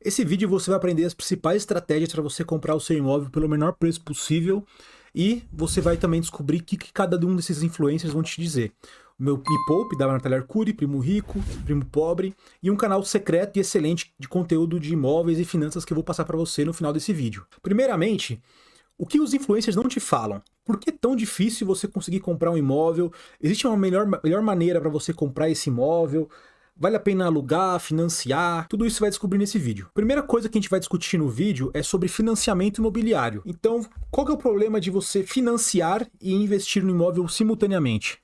Esse vídeo você vai aprender as principais estratégias para você comprar o seu imóvel pelo menor preço possível e você vai também descobrir o que cada um desses influencers vão te dizer. O meu Me Poupe, da Natália Arcuri, Primo Rico, Primo Pobre e um canal secreto e excelente de conteúdo de imóveis e finanças que eu vou passar para você no final desse vídeo. Primeiramente, o que os influencers não te falam? Por que é tão difícil você conseguir comprar um imóvel? Existe uma melhor maneira para você comprar esse imóvel? Vale a pena alugar, financiar? Tudo isso você vai descobrir nesse vídeo. Primeira coisa que a gente vai discutir no vídeo é sobre financiamento imobiliário. Então, qual que é o problema de você financiar e investir no imóvel simultaneamente?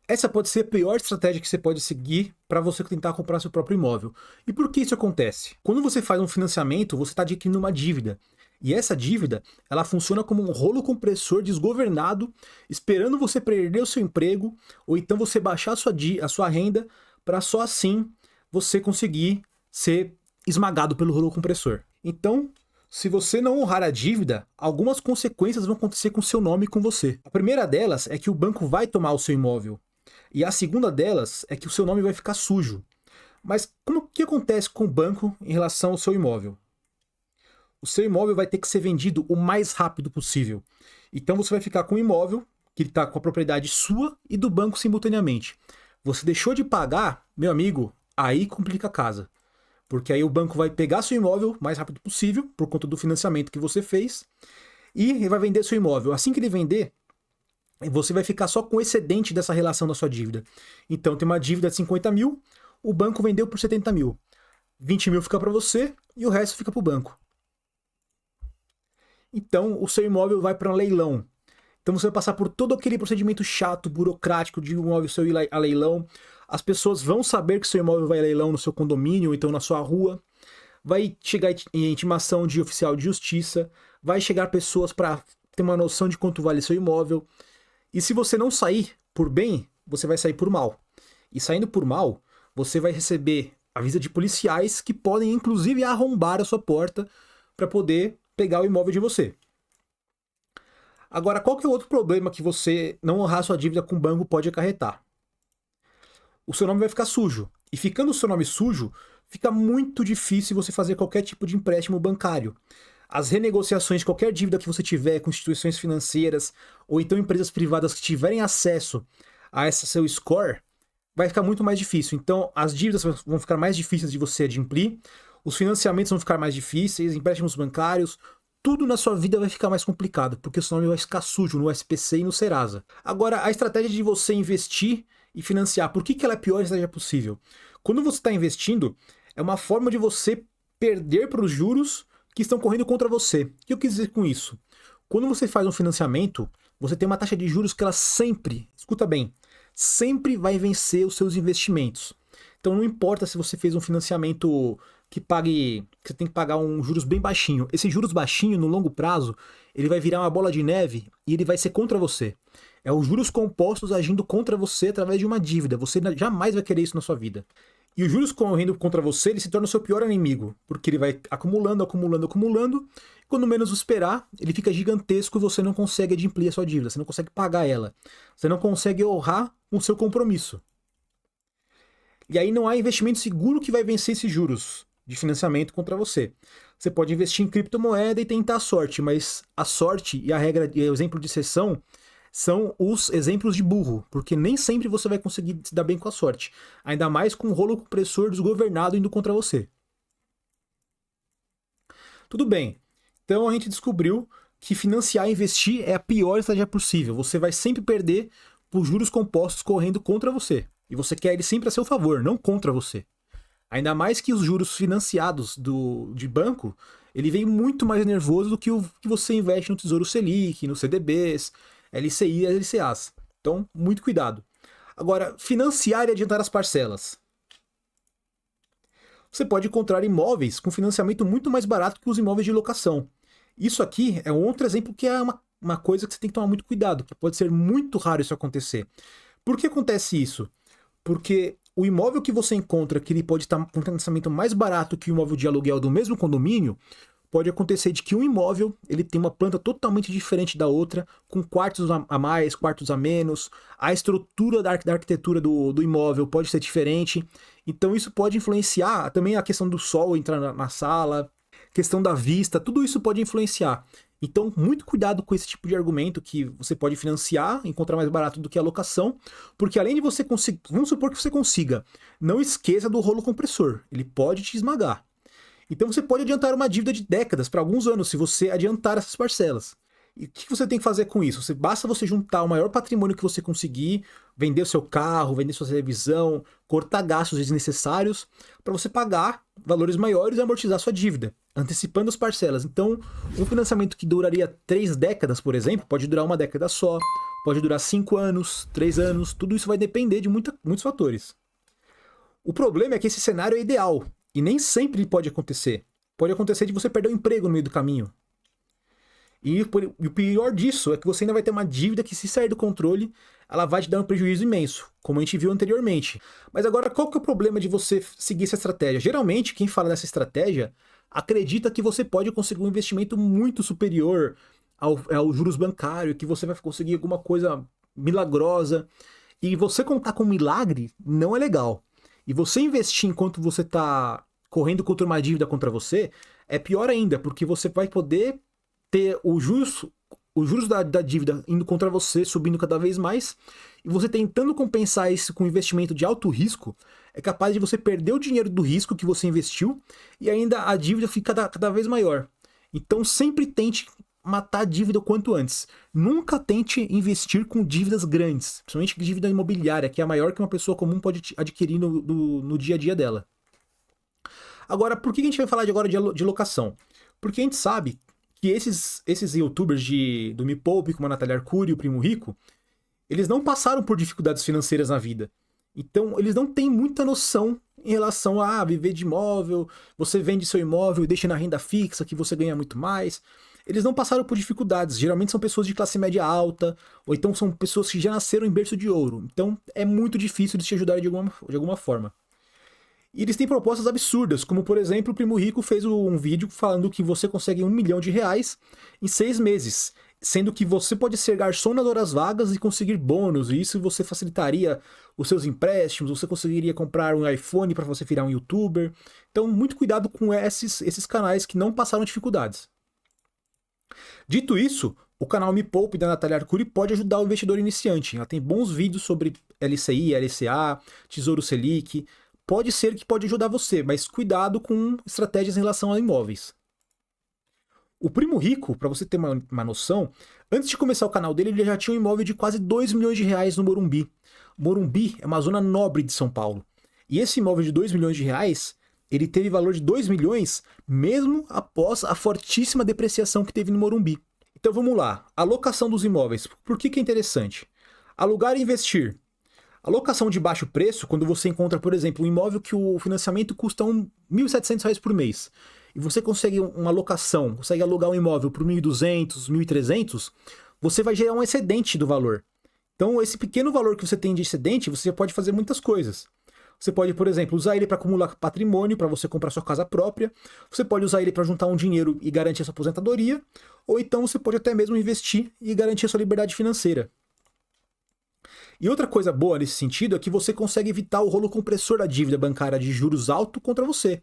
Essa pode ser a pior estratégia que você pode seguir para você tentar comprar seu próprio imóvel. E por que isso acontece? Quando você faz um financiamento, você está adquirindo uma dívida. E essa dívida, ela funciona como um rolo compressor desgovernado, esperando você perder o seu emprego, ou então você baixar a sua renda, para só assim você conseguir ser esmagado pelo rolo compressor. Então, se você não honrar a dívida, algumas consequências vão acontecer com o seu nome e com você. A primeira delas é que o banco vai tomar o seu imóvel. E a segunda delas é que o seu nome vai ficar sujo. Mas o que acontece com o banco em relação ao seu imóvel? O seu imóvel vai ter que ser vendido o mais rápido possível. Então você vai ficar com o imóvel, que está com a propriedade sua e do banco simultaneamente. Você deixou de pagar, meu amigo, aí complica a casa. Porque aí o banco vai pegar seu imóvel o mais rápido possível, por conta do financiamento que você fez, e ele vai vender seu imóvel. Assim que ele vender, você vai ficar só com o excedente dessa relação da sua dívida. Então tem uma dívida de 50 mil, o banco vendeu por 70 mil. 20 mil fica para você e o resto fica para o banco. Então o seu imóvel vai para um leilão. Então você vai passar por todo aquele procedimento chato, burocrático de um imóvel seu ir a leilão. As pessoas vão saber que seu imóvel vai a leilão no seu condomínio ou então na sua rua. Vai chegar em intimação de oficial de justiça. Vai chegar pessoas para ter uma noção de quanto vale seu imóvel. E se você não sair por bem, você vai sair por mal. E saindo por mal, você vai receber aviso de policiais que podem inclusive arrombar a sua porta para poder pegar o imóvel de você. Agora, qual que é o outro problema que você não honrar sua dívida com o banco pode acarretar? O seu nome vai ficar sujo. E ficando o seu nome sujo, fica muito difícil você fazer qualquer tipo de empréstimo bancário. As renegociações de qualquer dívida que você tiver com instituições financeiras ou então empresas privadas que tiverem acesso a esse seu score, vai ficar muito mais difícil. Então, as dívidas vão ficar mais difíceis de você adimplir, os financiamentos vão ficar mais difíceis, empréstimos bancários, tudo na sua vida vai ficar mais complicado, porque o seu nome vai ficar sujo no SPC e no Serasa. Agora, a estratégia de você investir e financiar, por que ela é a pior estratégia possível? Quando você está investindo, é uma forma de você perder para os juros que estão correndo contra você. O que eu quis dizer com isso? Quando você faz um financiamento, você tem uma taxa de juros que ela sempre, escuta bem, sempre vai vencer os seus investimentos. Então não importa se você fez um financiamento que você tem que pagar um juros bem baixinho. Esse juros baixinho, no longo prazo, ele vai virar uma bola de neve e ele vai ser contra você. É os juros compostos agindo contra você através de uma dívida. Você jamais vai querer isso na sua vida. E os juros correndo contra você, ele se torna o seu pior inimigo, porque ele vai acumulando, acumulando, acumulando, e quando menos esperar, ele fica gigantesco e você não consegue adimplir a sua dívida, você não consegue pagar ela, você não consegue honrar o seu compromisso. E aí não há investimento seguro que vai vencer esses juros de financiamento contra você. Você pode investir em criptomoeda e tentar a sorte, mas a sorte e a regra e o exemplo de exceção são os exemplos de burro, porque nem sempre você vai conseguir se dar bem com a sorte, ainda mais com um rolo compressor desgovernado indo contra você. Tudo bem, então a gente descobriu que financiar e investir é a pior estratégia possível. Você vai sempre perder por juros compostos correndo contra você. E você quer ele sempre a seu favor, não contra você. Ainda mais que os juros financiados de banco, ele vem muito mais nervoso do que o que você investe no Tesouro Selic, no CDBs, LCI e LCAs. Então, muito cuidado. Agora, financiar e adiantar as parcelas. Você pode encontrar imóveis com financiamento muito mais barato que os imóveis de locação. Isso aqui é um outro exemplo que é uma coisa que você tem que tomar muito cuidado, que pode ser muito raro isso acontecer. Por que acontece isso? Porque o imóvel que você encontra, que ele pode estar com um financiamento mais barato que o imóvel de aluguel do mesmo condomínio, pode acontecer de que um imóvel ele tem uma planta totalmente diferente da outra, com quartos a mais, quartos a menos, a estrutura da arquitetura do imóvel pode ser diferente, então isso pode influenciar também a questão do sol entrar na sala, questão da vista, tudo isso pode influenciar. Então, muito cuidado com esse tipo de argumento que você pode financiar, encontrar mais barato do que a locação, porque além de você conseguir, vamos supor que você consiga, não esqueça do rolo compressor, ele pode te esmagar. Então você pode adiantar uma dívida de décadas para alguns anos se você adiantar essas parcelas. E o que você tem que fazer com isso? Basta você juntar o maior patrimônio que você conseguir, vender o seu carro, vender sua televisão, cortar gastos desnecessários para você pagar valores maiores e amortizar sua dívida, antecipando as parcelas. Então, um financiamento que duraria 3 décadas, por exemplo, pode durar uma década só, pode durar 5 anos, 3 anos, tudo isso vai depender de muitos fatores. O problema é que esse cenário é ideal, e nem sempre pode acontecer. Pode acontecer de você perder o emprego no meio do caminho. E o pior disso é que você ainda vai ter uma dívida que, se sair do controle, ela vai te dar um prejuízo imenso, como a gente viu anteriormente. Mas agora, qual que é o problema de você seguir essa estratégia? Geralmente, quem fala dessa estratégia acredita que você pode conseguir um investimento muito superior ao juros bancário, que você vai conseguir alguma coisa milagrosa. E você contar com um milagre não é legal. E você investir enquanto você está correndo contra uma dívida contra você é pior ainda, porque você vai poder ter os juros da dívida indo contra você, subindo cada vez mais, e você tentando compensar isso com investimento de alto risco, é capaz de você perder o dinheiro do risco que você investiu e ainda a dívida fica cada vez maior. Então sempre tente matar a dívida o quanto antes. Nunca tente investir com dívidas grandes, principalmente dívida imobiliária, que é a maior que uma pessoa comum pode adquirir no dia a dia dela. Agora, por que a gente vai falar agora de locação? Porque a gente sabe que esses youtubers do Me Poupe, como a Natália Arcuri e o Primo Rico, eles não passaram por dificuldades financeiras na vida. Então, eles não têm muita noção em relação a viver de imóvel, você vende seu imóvel e deixa na renda fixa, que você ganha muito mais. Eles não passaram por dificuldades. Geralmente são pessoas de classe média alta, ou então são pessoas que já nasceram em berço de ouro. Então, é muito difícil de te ajudarem de alguma forma. E eles têm propostas absurdas, como por exemplo, o Primo Rico fez um vídeo falando que você consegue R$1 milhão em 6 meses, sendo que você pode ser garçom nas horas vagas e conseguir bônus, e isso você facilitaria os seus empréstimos, você conseguiria comprar um iPhone para você virar um youtuber. Então, muito cuidado com esses canais que não passaram dificuldades. Dito isso, o canal Me Poupe da Natália Arcuri pode ajudar o investidor iniciante. Ela tem bons vídeos sobre LCI, LCA, Tesouro Selic. Pode ser que pode ajudar você, mas cuidado com estratégias em relação a imóveis. O Primo Rico, para você ter uma noção, antes de começar o canal dele, ele já tinha um imóvel de quase R$2 milhões no Morumbi. Morumbi é uma zona nobre de São Paulo. E esse imóvel de R$2 milhões, ele teve valor de 2 milhões mesmo após a fortíssima depreciação que teve no Morumbi. Então vamos lá, a locação dos imóveis. Por que é interessante? Alugar e investir. A locação de baixo preço, quando você encontra, por exemplo, um imóvel que o financiamento custa R$1.700 por mês, e você consegue uma locação, consegue alugar um imóvel por R$1.200, R$1.300, você vai gerar um excedente do valor. Então, esse pequeno valor que você tem de excedente, você pode fazer muitas coisas. Você pode, por exemplo, usar ele para acumular patrimônio, para você comprar sua casa própria. Você pode usar ele para juntar um dinheiro e garantir a sua aposentadoria. Ou então você pode até mesmo investir e garantir a sua liberdade financeira. E outra coisa boa nesse sentido é que você consegue evitar o rolo compressor da dívida bancária de juros alto contra você.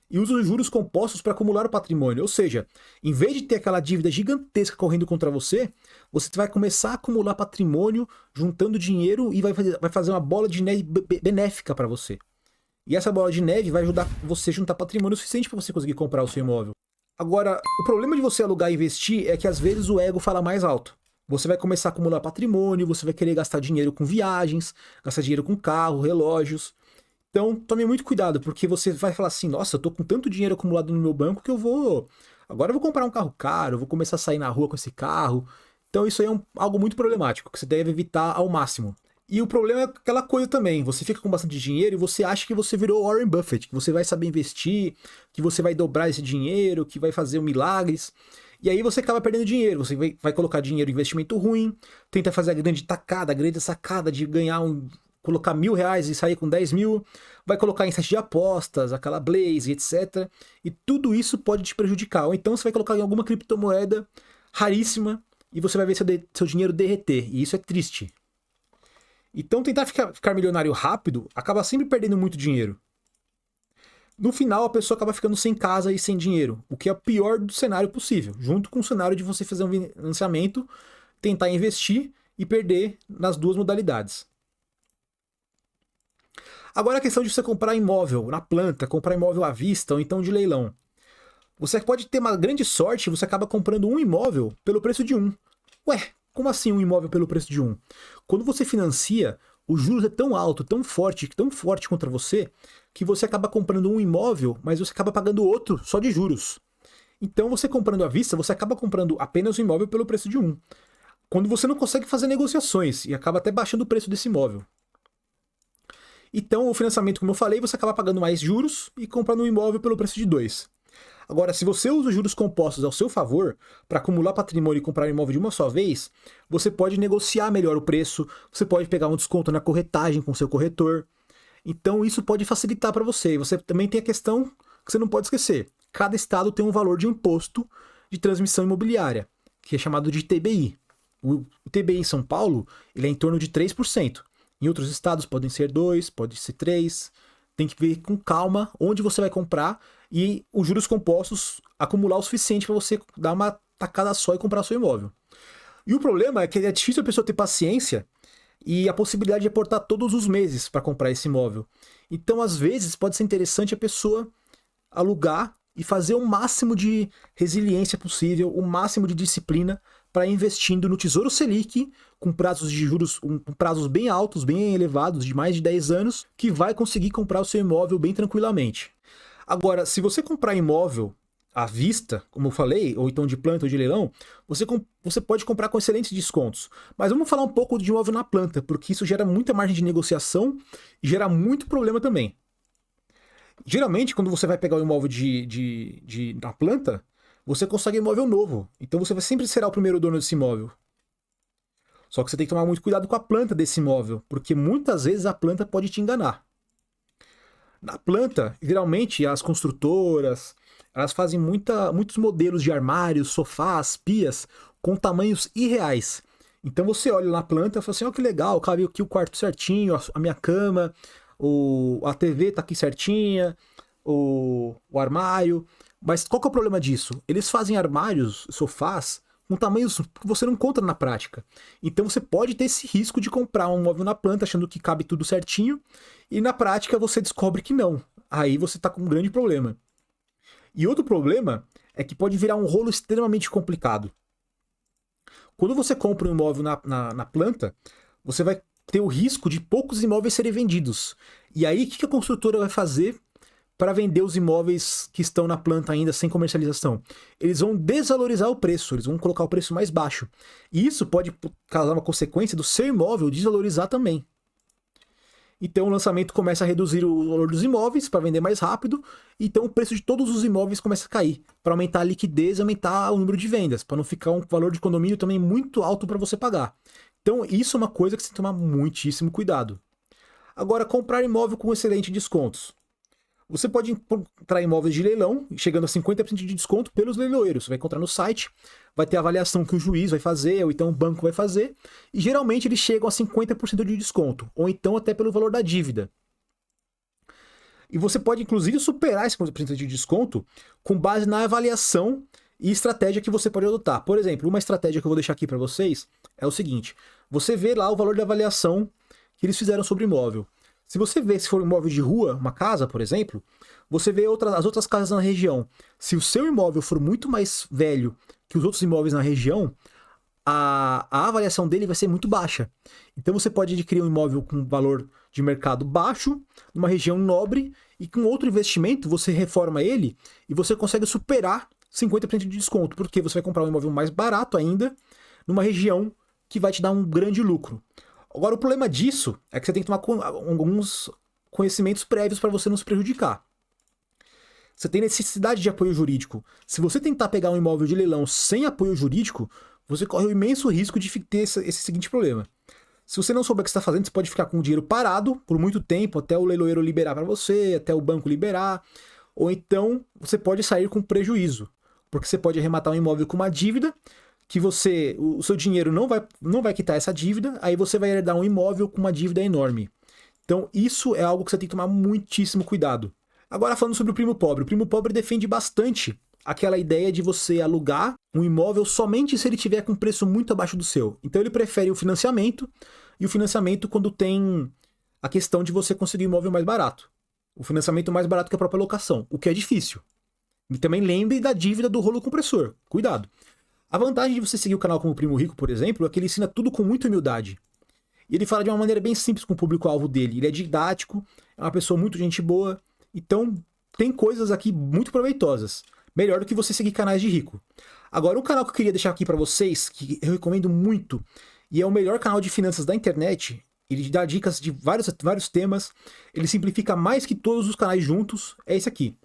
E usa os juros compostos para acumular o patrimônio. Ou seja, em vez de ter aquela dívida gigantesca correndo contra você, você vai começar a acumular patrimônio, juntando dinheiro e vai fazer uma bola de neve benéfica para você. E essa bola de neve vai ajudar você a juntar patrimônio suficiente para você conseguir comprar o seu imóvel. Agora, o problema de você alugar e investir é que às vezes o ego fala mais alto. Você vai começar a acumular patrimônio, você vai querer gastar dinheiro com viagens, gastar dinheiro com carro, relógios. Então, tome muito cuidado, porque você vai falar assim, nossa, eu tô com tanto dinheiro acumulado no meu banco que agora eu vou comprar um carro caro, eu vou começar a sair na rua com esse carro. Então, isso aí é algo muito problemático, que você deve evitar ao máximo. E o problema é aquela coisa também, você fica com bastante dinheiro e você acha que você virou Warren Buffett, que você vai saber investir, que você vai dobrar esse dinheiro, que vai fazer milagres. E aí você acaba perdendo dinheiro, você vai colocar dinheiro em investimento ruim, tenta fazer a grande tacada, a grande sacada de ganhar colocar R$1.000 e sair com 10 mil, vai colocar em site de apostas, aquela Blaze, etc. E tudo isso pode te prejudicar. Ou então você vai colocar em alguma criptomoeda raríssima e você vai ver seu dinheiro derreter. E isso é triste. Então tentar ficar milionário rápido acaba sempre perdendo muito dinheiro. No final, a pessoa acaba ficando sem casa e sem dinheiro, o que é o pior do cenário possível, junto com o cenário de você fazer um financiamento, tentar investir e perder nas duas modalidades. Agora a questão de você comprar imóvel na planta, comprar imóvel à vista ou então de leilão. Você pode ter uma grande sorte e você acaba comprando um imóvel pelo preço de um. Ué, como assim um imóvel pelo preço de um? Quando você financia, o juros é tão alto, tão forte contra você, que você acaba comprando um imóvel, mas você acaba pagando outro só de juros. Então você comprando à vista, você acaba comprando apenas o imóvel pelo preço de um. Quando você não consegue fazer negociações e acaba até baixando o preço desse imóvel. Então o financiamento, como eu falei, você acaba pagando mais juros e comprando um imóvel pelo preço de 2. Agora, se você usa os juros compostos ao seu favor, para acumular patrimônio e comprar um imóvel de uma só vez, você pode negociar melhor o preço, você pode pegar um desconto na corretagem com o seu corretor. Então isso pode facilitar para você. E você também tem a questão que você não pode esquecer. Cada estado tem um valor de imposto de transmissão imobiliária, que é chamado de ITBI. O ITBI em São Paulo ele é em torno de 3%. Em outros estados podem ser 2%, pode ser 3%. Tem que ver com calma onde você vai comprar e os juros compostos acumular o suficiente para você dar uma tacada só e comprar seu imóvel. E o problema é que é difícil a pessoa ter paciência e a possibilidade de aportar todos os meses para comprar esse imóvel. Então, às vezes, pode ser interessante a pessoa alugar e fazer o máximo de resiliência possível, o máximo de disciplina para ir investindo no Tesouro Selic, com prazos de juros, com prazos bem altos, bem elevados, de mais de 10 anos, que vai conseguir comprar o seu imóvel bem tranquilamente. Agora, se você comprar imóvel à vista, como eu falei, ou então de planta ou de leilão, você pode comprar com excelentes descontos. Mas vamos falar um pouco de imóvel na planta, porque isso gera muita margem de negociação e gera muito problema também. Geralmente, quando você vai pegar o imóvel na planta, você consegue um imóvel novo. Então você vai sempre será o primeiro dono desse imóvel. Só que você tem que tomar muito cuidado com a planta desse imóvel, porque muitas vezes a planta pode te enganar. Na planta, geralmente as construtoras, elas fazem muitos modelos de armários, sofás, pias, com tamanhos irreais. Então você olha na planta e fala assim, ó, que legal, cabe aqui o quarto certinho, a minha cama, a TV tá aqui certinha, o armário. Mas qual que é o problema disso? Eles fazem armários, sofás, com tamanhos que você não encontra na prática. Então você pode ter esse risco de comprar um móvel na planta achando que cabe tudo certinho e na prática você descobre que não. Aí você está com um grande problema. E outro problema é que pode virar um rolo extremamente complicado. Quando você compra um imóvel na planta, você vai ter o risco de poucos imóveis serem vendidos. E aí o que a construtora vai fazer para vender os imóveis que estão na planta ainda sem comercialização? Eles vão desvalorizar o preço, eles vão colocar o preço mais baixo. E isso pode causar uma consequência do seu imóvel desvalorizar também. Então o lançamento começa a reduzir o valor dos imóveis para vender mais rápido, então o preço de todos os imóveis começa a cair, para aumentar a liquidez e aumentar o número de vendas, para não ficar um valor de condomínio também muito alto para você pagar. Então isso é uma coisa que você tem que tomar muitíssimo cuidado. Agora, comprar imóvel com excelentes descontos. Você pode encontrar imóveis de leilão, chegando a 50% de desconto pelos leiloeiros. Você vai encontrar no site, vai ter a avaliação que o juiz vai fazer, ou então o banco vai fazer, e geralmente eles chegam a 50% de desconto, ou então até pelo valor da dívida. E você pode, inclusive, superar esse 50% de desconto com base na avaliação e estratégia que você pode adotar. Por exemplo, uma estratégia que eu vou deixar aqui para vocês é o seguinte: você vê lá o valor de avaliação que eles fizeram sobre o imóvel. Se você vê, se for um imóvel de rua, uma casa, por exemplo, você vê as outras casas na região. Se o seu imóvel for muito mais velho que os outros imóveis na região, a avaliação dele vai ser muito baixa. Então você pode adquirir um imóvel com valor de mercado baixo, numa região nobre, e com outro investimento você reforma ele e você consegue superar 50% de desconto, porque você vai comprar um imóvel mais barato ainda, numa região que vai te dar um grande lucro. Agora, o problema disso é que você tem que tomar alguns conhecimentos prévios para você não se prejudicar. Você tem necessidade de apoio jurídico. Se você tentar pegar um imóvel de leilão sem apoio jurídico, você corre o imenso risco de ter esse seguinte problema. Se você não souber o que você está fazendo, você pode ficar com o dinheiro parado por muito tempo, até o leiloeiro liberar para você, até o banco liberar, ou então você pode sair com prejuízo, porque você pode arrematar um imóvel com uma dívida, que o seu dinheiro não vai quitar essa dívida, aí você vai herdar um imóvel com uma dívida enorme. Então isso é algo que você tem que tomar muitíssimo cuidado. Agora falando sobre o primo pobre defende bastante aquela ideia de você alugar um imóvel somente se ele tiver com preço muito abaixo do seu. Então ele prefere o financiamento, e o financiamento quando tem a questão de você conseguir um imóvel mais barato. O financiamento mais barato que a própria locação, o que é difícil. E também lembre da dívida do rolo compressor. Cuidado. A vantagem de você seguir o canal como Primo Rico, por exemplo, é que ele ensina tudo com muita humildade. E ele fala de uma maneira bem simples com o público-alvo dele. Ele é didático, é uma pessoa muito gente boa. Então, tem coisas aqui muito proveitosas. Melhor do que você seguir canais de rico. Agora, um canal que eu queria deixar aqui para vocês, que eu recomendo muito, e é o melhor canal de finanças da internet, ele dá dicas de vários temas, ele simplifica mais que todos os canais juntos, é esse aqui.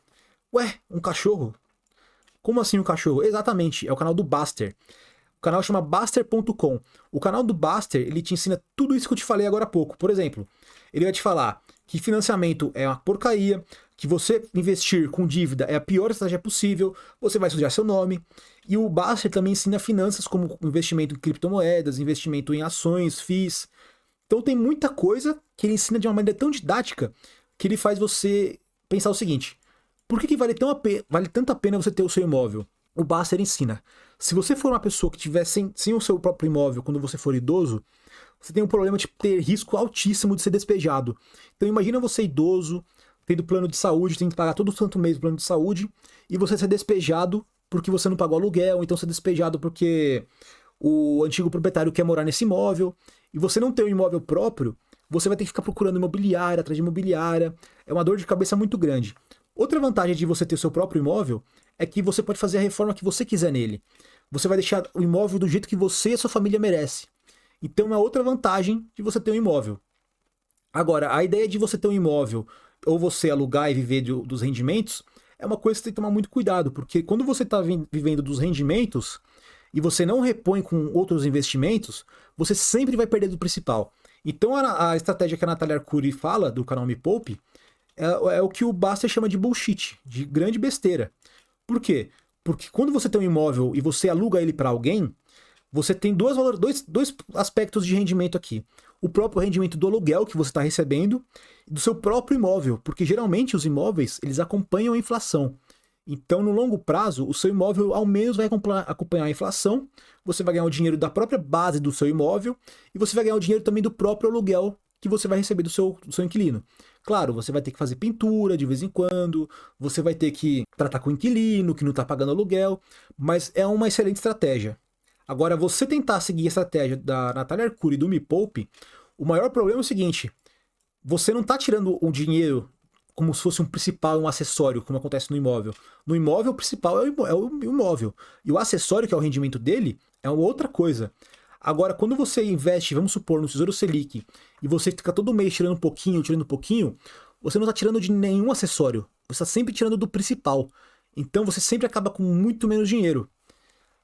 Ué, um cachorro? Como assim um cachorro? Exatamente, é o canal do Baster. O canal chama Baster.com. O canal do Baster, ele te ensina tudo isso que eu te falei agora há pouco. Por exemplo, ele vai te falar que financiamento é uma porcaria, que você investir com dívida é a pior estratégia possível, você vai sujar seu nome. E o Baster também ensina finanças como investimento em criptomoedas, investimento em ações, FIIs. Então tem muita coisa que ele ensina de uma maneira tão didática que ele faz você pensar o seguinte: por que vale tanto a pena você ter o seu imóvel? O Baster ensina. Se você for uma pessoa que tiver sem o seu próprio imóvel quando você for idoso, você tem um problema de ter risco altíssimo de ser despejado. Então imagina você idoso, tendo plano de saúde, tem que pagar todo santo mês o plano de saúde, e você ser despejado porque você não pagou aluguel, ou então ser despejado porque o antigo proprietário quer morar nesse imóvel, e você não ter um imóvel próprio, você vai ter que ficar procurando imobiliária, atrás de imobiliária, é uma dor de cabeça muito grande. Outra vantagem de você ter o seu próprio imóvel é que você pode fazer a reforma que você quiser nele. Você vai deixar o imóvel do jeito que você e a sua família merece. Então é outra vantagem de você ter um imóvel. Agora, a ideia de você ter um imóvel ou você alugar e viver dos rendimentos é uma coisa que você tem que tomar muito cuidado, porque quando você está vivendo dos rendimentos e você não repõe com outros investimentos, você sempre vai perder do principal. Então a estratégia que a Natália Arcuri fala do canal Me Poupe é o que o Baster chama de bullshit, de grande besteira. Por quê? Porque quando você tem um imóvel e você aluga ele para alguém, você tem dois aspectos de rendimento aqui. O próprio rendimento do aluguel que você está recebendo e do seu próprio imóvel, porque geralmente os imóveis eles acompanham a inflação. Então, no longo prazo, o seu imóvel ao menos vai acompanhar a inflação, você vai ganhar o dinheiro da própria base do seu imóvel e você vai ganhar o dinheiro também do próprio aluguel que você vai receber do seu inquilino. Claro, você vai ter que fazer pintura de vez em quando, você vai ter que tratar com o inquilino que não está pagando aluguel, mas é uma excelente estratégia. Agora, você tentar seguir a estratégia da Natália Arcuri e do Me Poupe, o maior problema é o seguinte: você não está tirando o dinheiro como se fosse um principal, um acessório, como acontece no imóvel. No imóvel, o principal é o imóvel. E o acessório, que é o rendimento dele, é outra coisa. Agora, quando você investe, vamos supor, no Tesouro Selic, e você fica todo mês tirando um pouquinho, você não está tirando de nenhum acessório. Você está sempre tirando do principal. Então, você sempre acaba com muito menos dinheiro.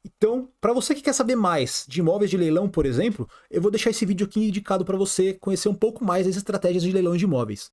Então, para você que quer saber mais de imóveis de leilão, por exemplo, eu vou deixar esse vídeo aqui indicado para você conhecer um pouco mais das estratégias de leilão de imóveis.